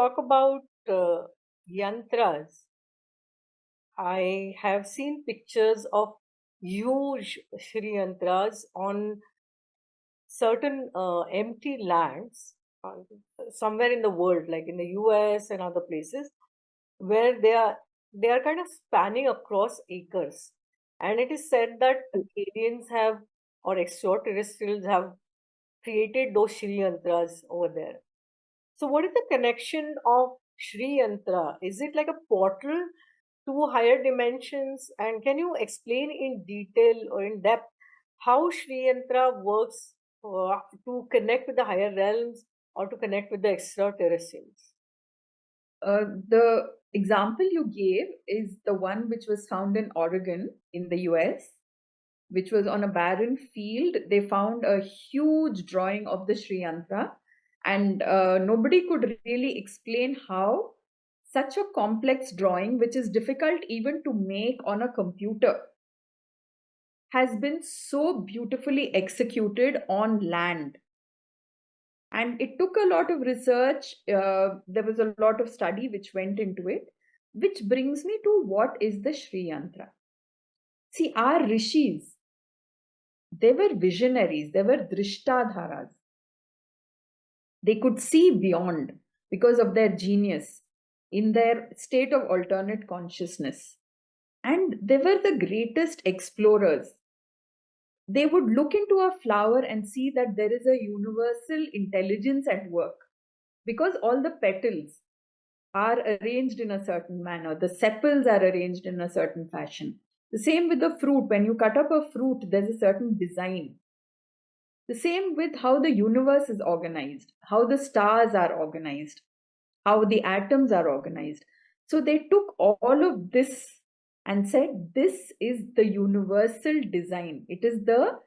talk about yantras, I have seen pictures of huge Shri yantras on certain empty lands uh, somewhere in the world, like in the US and other places, where they are kind of spanning across acres. And it is said that aliens have or extraterrestrials have created those Shri yantras over there. So, what is the connection of Shri Yantra? Is it like a portal to higher dimensions? And can you explain in detail or in depth how Shri Yantra works to connect with the higher realms or to connect with the extraterrestrials? The example you gave is the one which was found in Oregon in the US, which was on a barren field. They found a huge drawing of the Sri Yantra, and nobody could really explain how such a complex drawing, which is difficult even to make on a computer, has been so beautifully executed on land. And it took a lot of research. There was a lot of study which went into it, which brings me to what is the Sri Yantra. See, our rishis, they were visionaries, they were drishtadharas. They could see beyond because of their genius in their state of alternate consciousness. And they were the greatest explorers. They would look into a flower and see that there is a universal intelligence at work because all the petals are arranged in a certain manner, the sepals are arranged in a certain fashion. The same with the fruit. When you cut up a fruit, there's a certain design. The same with how the universe is organized, how the stars are organized, how the atoms are organized. So they took all of this and said, this is the universal design. It is the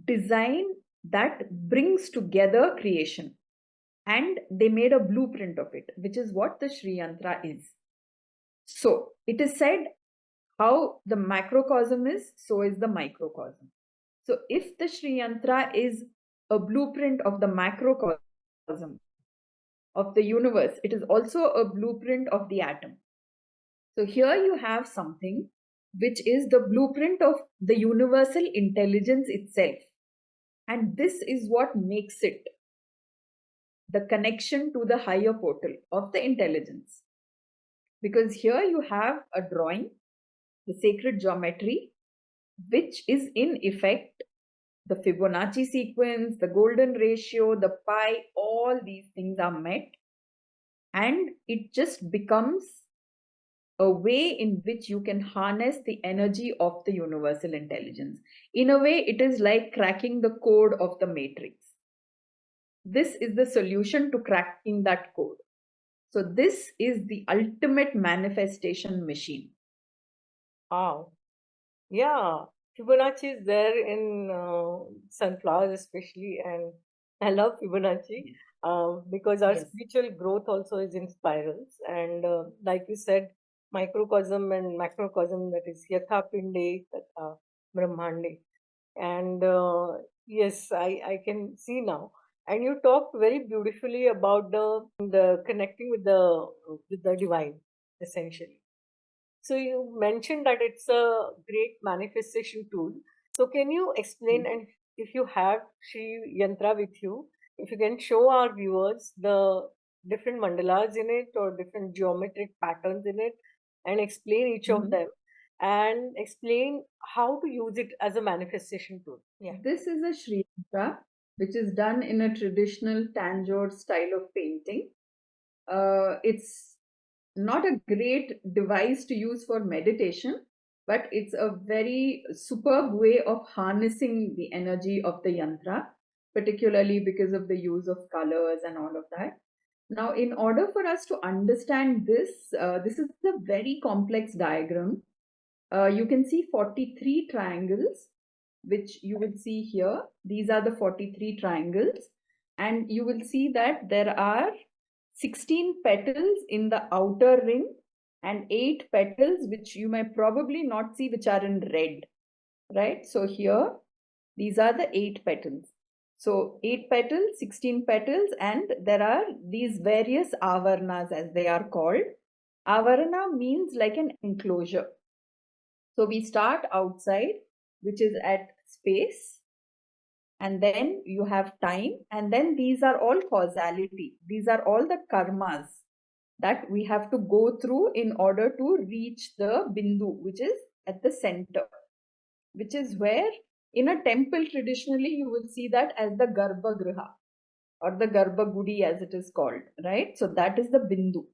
design that brings together creation. And they made a blueprint of it, which is what the Sri Yantra is. So it is said, how the macrocosm is, so is the microcosm. So if the Sri Yantra is a blueprint of the macrocosm of the universe, it is also a blueprint of the atom. So here you have something which is the blueprint of the universal intelligence itself. And this is what makes it the connection to the higher portal of the intelligence. Because here you have a drawing, the sacred geometry, which is in effect the Fibonacci sequence, the golden ratio, the pi, all these things are met. And it just becomes a way in which you can harness the energy of the universal intelligence. In a way, it is like cracking the code of the matrix. This is the solution to cracking that code. So this is the ultimate manifestation machine. Wow. Yeah. Fibonacci is there in sunflowers, especially, and I love Fibonacci because our Yes. spiritual growth also is in spirals. And like you said, microcosm and macrocosm, that is Yatha Pinde Tatha Brahmande. And yes, I can see now. And you talked very beautifully about the connecting with the divine, essentially. So you mentioned that it's a great manifestation tool. So can you explain, and if you have Sri Yantra with you, if you can show our viewers the different mandalas in it or different geometric patterns in it, and explain each of Mhm. them, and explain how to use it as a manifestation tool. Yeah. This is a Sri Lanka, which is done in a traditional Tanjore style of painting. It's not a great device to use for meditation, but it's a very superb way of harnessing the energy of the yantra, particularly because of the use of colors and all of that. Now, in order for us to understand this, this is a very complex diagram. You can see 43 triangles, which you will see here. These are the 43 triangles. And you will see that there are 16 petals in the outer ring and 8 petals, which you may probably not see, which are in red, right? So here, these are the 8 petals. So 8 petals, 16 petals, and there are these various avarnas as they are called. Avarana means like an enclosure. So we start outside, which is at space, and then you have time, and then these are all causality. These are all the karmas that we have to go through in order to reach the bindu, which is at the center, which is where in a temple traditionally you will see that as the garbhagriha or the garbhagudi as it is called, right? So that is the bindu.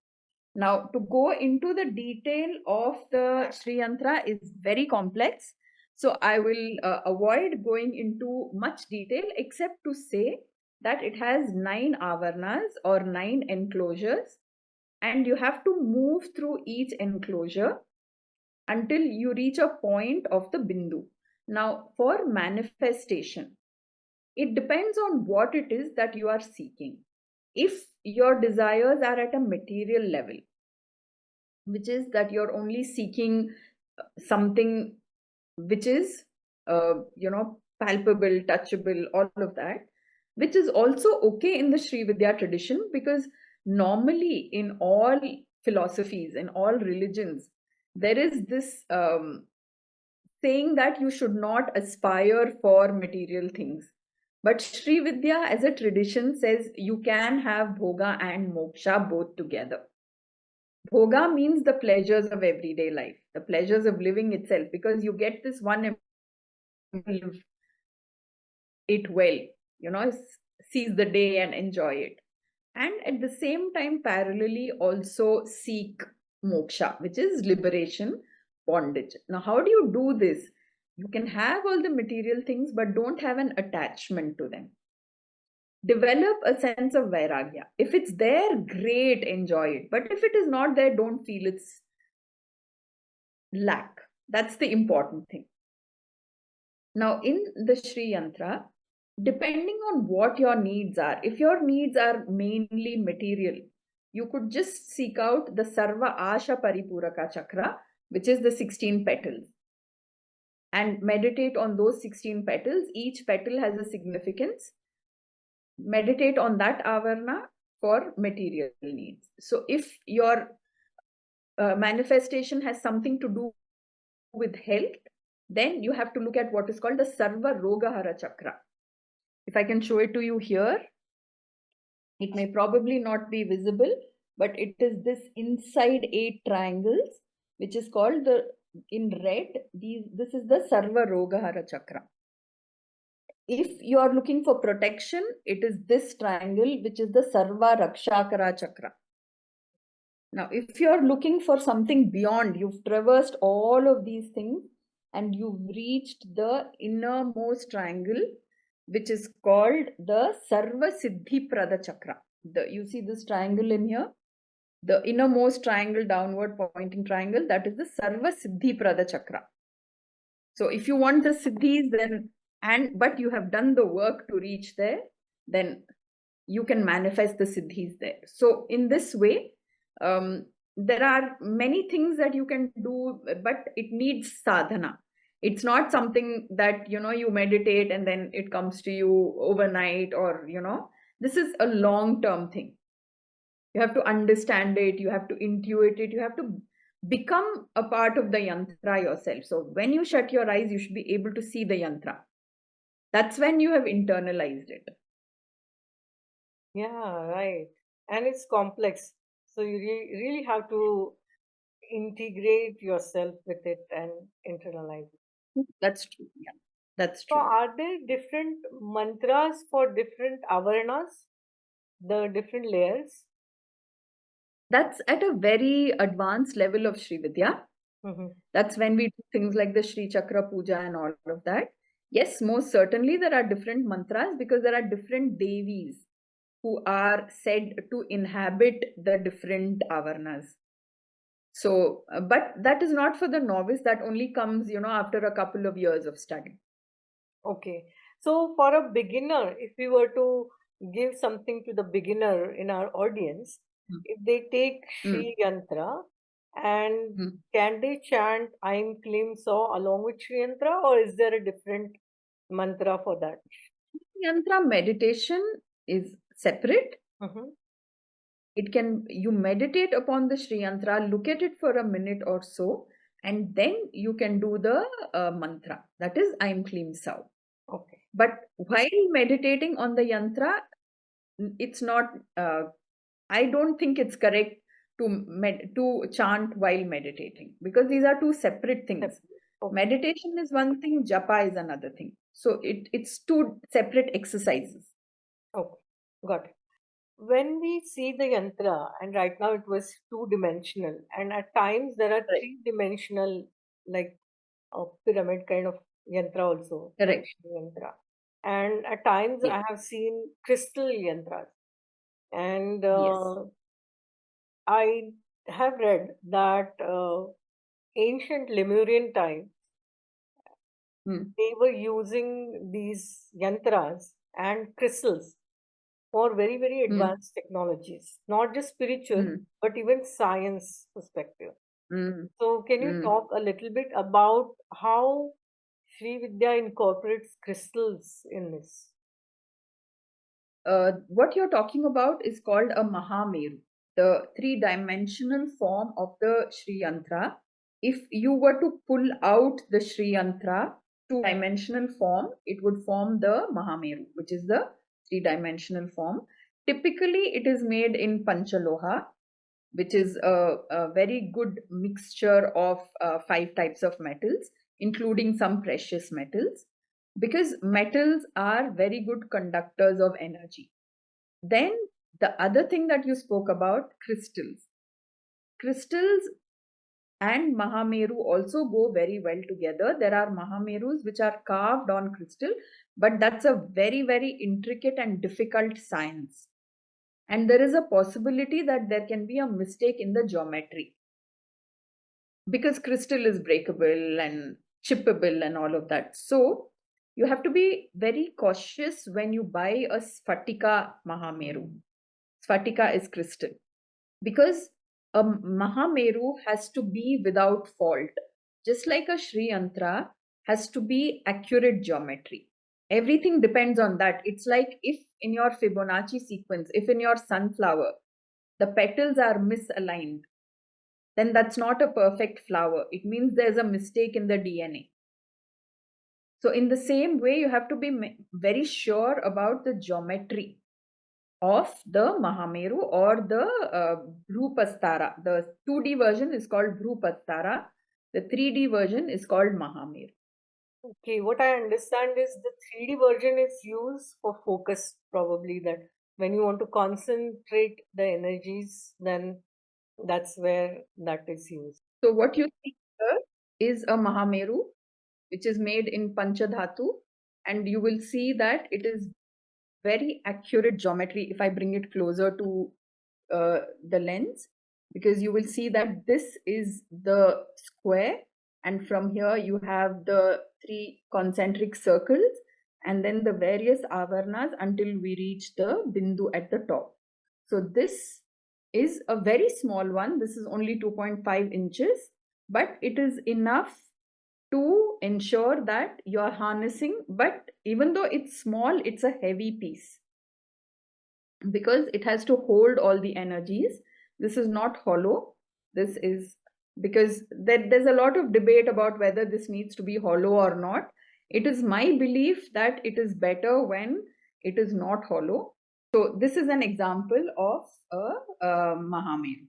Now, to go into the detail of the Sri Yantra is very complex. So, I will avoid going into much detail except to say that it has 9 avarnas or 9 enclosures, and you have to move through each enclosure until you reach a point of the bindu. Now, for manifestation, it depends on what it is that you are seeking. If your desires are at a material level, which is that you're only seeking something which is palpable, touchable, all of that, which is also okay in the Sri Vidya tradition, because normally in all philosophies, in all religions, there is this saying that you should not aspire for material things. But Sri Vidya as a tradition says you can have bhoga and moksha both together. Bhoga means the pleasures of everyday life, the pleasures of living itself, because you get this one live it well, seize the day and enjoy it. And at the same time, parallelly, also seek moksha, which is liberation, bondage. Now, how do you do this? You can have all the material things, but don't have an attachment to them. Develop a sense of vairagya. If it's there, great, enjoy it. But if it is not there, don't feel it's lack. That's the important thing. Now, in the Sri Yantra, depending on what your needs are, if your needs are mainly material, you could just seek out the Sarva Asha Paripuraka Chakra, which is the 16 petals, and meditate on those 16 petals. Each petal has a significance. Meditate on that avarna for material needs. So, if your manifestation has something to do with health, then you have to look at what is called the Sarva Rogahara Chakra. If I can show it to you here, it may probably not be visible, but it is this inside 8 triangles, which is called in red, this is the Sarva Rogahara Chakra. If you are looking for protection, it is this triangle, which is the Sarva Rakshakara Chakra. Now, if you are looking for something beyond, you've traversed all of these things and you've reached the innermost triangle, which is called the Sarva Siddhi Prada Chakra. You see this triangle in here? The innermost triangle, downward pointing triangle, that is the Sarva Siddhi Prada Chakra. So if you want the siddhis, but you have done the work to reach there, then you can manifest the siddhis there. So in this way, there are many things that you can do, but it needs sadhana. It's not something that, you meditate and then it comes to you overnight, or, this is a long-term thing. You have to understand it, you have to intuit it, you have to become a part of the yantra yourself. So when you shut your eyes, you should be able to see the yantra. That's when you have internalized it. Yeah, right. And it's complex. So you really have to integrate yourself with it and internalize it. That's true. Yeah, that's So true. are there different mantras for different avarnas, the different layers? That's at a very advanced level of Sri Vidya. Mm-hmm. That's when we do things like the Sri Chakra Puja and all of that. Yes, most certainly there are different mantras because there are different devis who are said to inhabit the different avarnas. So, but that is not for the novice. That only comes, after a couple of years of study. Okay. So for a beginner, if we were to give something to the beginner in our audience, Mm. if they take Mm. Sri Yantra, and Mm. can they chant Aim Klim So along with Sri Yantra, or is there a different mantra for that? Yantra meditation is separate. Mm-hmm. You meditate upon the Sri Yantra, look at it for a minute or so, and then you can do the mantra. That is, I am Klim Sau. Okay. But while meditating on the yantra, it's not. I don't think it's correct to chant while meditating, because these are two separate things. Okay. Meditation is one thing, japa is another thing. So it's two separate exercises. Okay. Got it. When we see the yantra, and right now it was two-dimensional, and at times there are Correct. three-dimensional, like a pyramid kind of yantra also, like Correct. Shri yantra. And at times Yes. I have seen crystal yantras. And Yes. I have read that ancient Lemurian times, Hmm. they were using these yantras and crystals for very, very Hmm. advanced technologies, not just spiritual, Hmm. but even science perspective. Hmm. So, can you Hmm. talk a little bit about how Sri Vidya incorporates crystals in this? What you're talking about is called a Mahameru, the three-dimensional form of the Sri Yantra. If you were to pull out the Sri Yantra two-dimensional form, it would form the Mahameru, which is the three-dimensional form. Typically, it is made in Panchaloha, which is a very good mixture of five types of metals, including some precious metals, because metals are very good conductors of energy. Then the other thing that you spoke about, crystals. Crystals and Mahameru also go very well together. There are Mahamerus which are carved on crystal, but that's a very, very intricate and difficult science. And there is a possibility that there can be a mistake in the geometry, because crystal is breakable and chippable and all of that. So you have to be very cautious when you buy a Sphatika Mahameru. Sphatika is crystal, because a Mahameru has to be without fault, just like a Sri Yantra has to be accurate geometry. Everything depends on that. It's like if in your Fibonacci sequence, if in your sunflower, the petals are misaligned, then that's not a perfect flower. It means there's a mistake in the DNA. So, in the same way, you have to be very sure about the geometry of the Mahameru or the Bhrupastara. The 2D version is called Bhrupastara. The 3D version is called Mahameru. Okay, what I understand is the 3D version is used for focus, probably that when you want to concentrate the energies, then that's where that is used. So, what you see here is a Mahameru, which is made in Panchadhatu, and you will see that it is very accurate geometry if I bring it closer to the lens, because you will see that this is the square, and from here you have the three concentric circles, and then the various avarnas until we reach the bindu at the top. So this is a very small one. This is only 2.5 inches, but it is enough to ensure that you're harnessing. But even though it's small, it's a heavy piece, because it has to hold all the energies. This is not hollow. This is, because there's a lot of debate about whether this needs to be hollow or not. It is my belief that it is better when it is not hollow. So this is an example of a Mahameru.